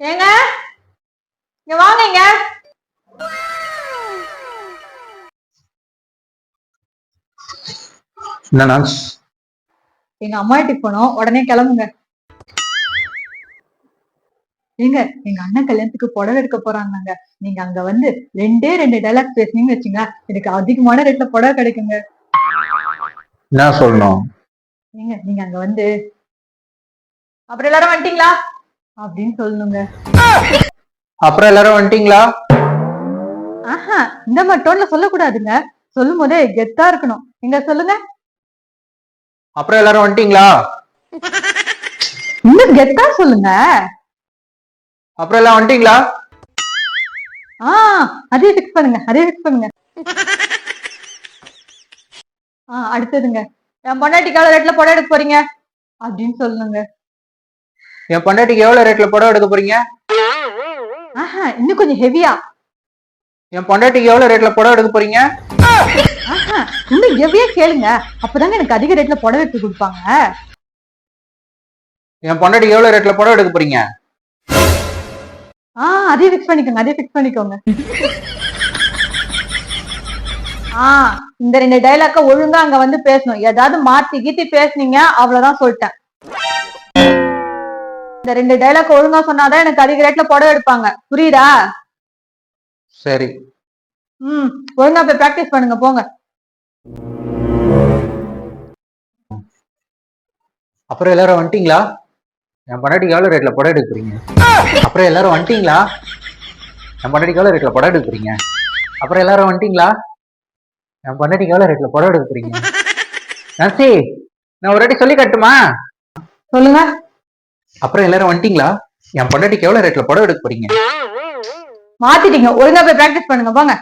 ஏங்க இங்க வாங்க இங்க. எங்க அம்மா வீட்டுக்கு போனோம், உடனே கிளம்புங்க. ஏங்க எங்க அண்ணன் கல்யாணத்துக்கு புடவை எடுக்க போறாங்க. நீங்க அங்க வந்து ரெண்டு டைலாக் பேசுனீங்கன்னு வச்சுங்க, எனக்கு அதிகமான ரேட்ல புடவை கிடைக்குங்க. என்ன சொல்லணும்? ஏங்க நீங்க அங்க வந்து அப்புறம் எல்லாரும் வந்துட்டீங்களா அப்படின்னு சொல்லணுங்க. அப்புறம் எல்லாரும் வந்துட்டீங்களா? ஆஹா, இந்த மாதிரி டோன்ல சொல்லக்கூடாதுங்க. சொல்லும் போதே கெத்தா இருக்கணும். எங்க சொல்லுங்க. அப்புறம் எல்லாரும் வந்துட்டீங்களா? இன்னும் கெத்தா சொல்லுங்க. அப்புறம் எல்லாம் வந்துட்டீங்களா? அதே ஃபிக்ஸ் பண்ணுங்க. அடுத்ததுங்க, என் பொண்டாட்டிக்கு எவ்வளவு ரேட்ல புடவை எடுக்க போறீங்க அப்படின்னு சொல்லுங்க. என் பொண்டாட்டிக்கு எவ்வளவு ரேட்ல புடவை எடுக்க போறீங்க? இன்னும் கொஞ்சம் ஹெவியா. என் பொண்டாட்டிக்கு எவ்வளவு ரேட்ல புடவை எடுக்க போறீங்க? இன்னும் ஹெவியா கேளுங்க, அப்பதாங்க எனக்கு அதிக ரேட்ல புடவை எடுத்து கொடுப்பாங்க. என் பொண்டாட்டிக்கு எவ்வளவு ரேட்ல புடவை எடுக்க போறீங்க? அதே ஃபிக்ஸ் பண்ணிக்கோங்க. இந்த 2 டைலாக்க ஒழுங்கா அங்க வந்து பேசணும். ஏதாவது மாத்தி கீத்தி பேசுனீங்க அவ்வளவுதான் சொல்லிட்டேன். இந்த 2 டைலாக் ஒழுங்கா சொன்னாதான் எனக்கு அதிக ரேட்ல புடவை எடுப்பாங்க. புரியுதா? சரி. ஒழுங்கா போய் பிராக்டிஸ் பண்ணுங்க போங்க. அப்புறம் எல்லாரும் வந்துட்டீங்களா? என் பொண்டாட்டிக்கு எவ்வளவு ரேட்ல புடவை எடுக்க போறீங்க? அப்புறம் எல்லாரும் வந்துட்டீங்களா? என் பொண்டாட்டிக்கு எவ்வளவு ரேட்ல புடவை எடுக்க போறீங்க? அப்புறம் எல்லாரும் வந்துட்டீங்களா? என் பொண்டாட்டிக்கு எவ்வளவு ரேட்ல புடவை எடுக்க போறீங்க? நான்சி, நான் ஒரு வாட்டி சொல்லி காட்டுமா? சொல்லுங்க. அப்புறம் எல்லாரும் வந்துட்டீங்களா? என் பொண்டாட்டிக்கு எவ்வளவு ரேட்ல புடவை எடுக்க போறீங்க? மாத்திட்டீங்க, ஒழுங்கா போய் பிராக்டிஸ் பண்ணுங்க போங்க.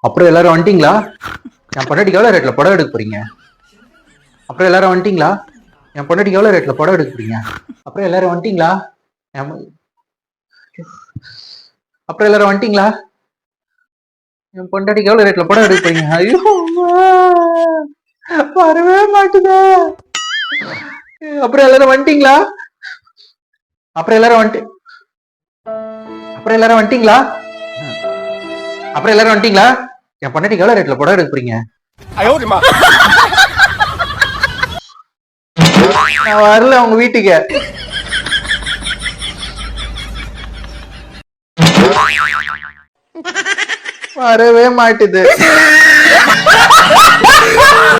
அப்புறம் எல்லாரும் வந்துட்டீங்களா? என் பொண்டாட்டிக்கு எவ்வளவு ரேட்ல புடவை எடுக்க போறீங்க? அப்புறம் எல்லாரும் வந்துட்டீங்களா? என் பொண்டாட்டிக்கு எவ்வளவு ரேட்ல புடவை எடுக்க போறீங்க? அப்புறம் எல்லாரும் வந்துட்டீங்களா? அப்புறம் எல்லாரும் வந்துட்டீங்களா? என் பொண்டாட்டிக்கு எவ்வளவு ரேட்ல புடவை எடுக்க போறீங்க? ஐயோ வரவே மாட்டுதா. அப்புறம் எல்லாரும் வந்துட்டீங்களா? அப்புறம் எல்லாரும் வந்துட்டீங்களா? அப்புறம் எல்லாரும் வந்துட்டீங்களா? என் பொண்டாட்டிக்கு எவ்வளவு ரேட்ல புடவை எடுக்க போறீங்க? நான் வரல உங்க வீட்டுக்கு. வரவே மாட்டுது.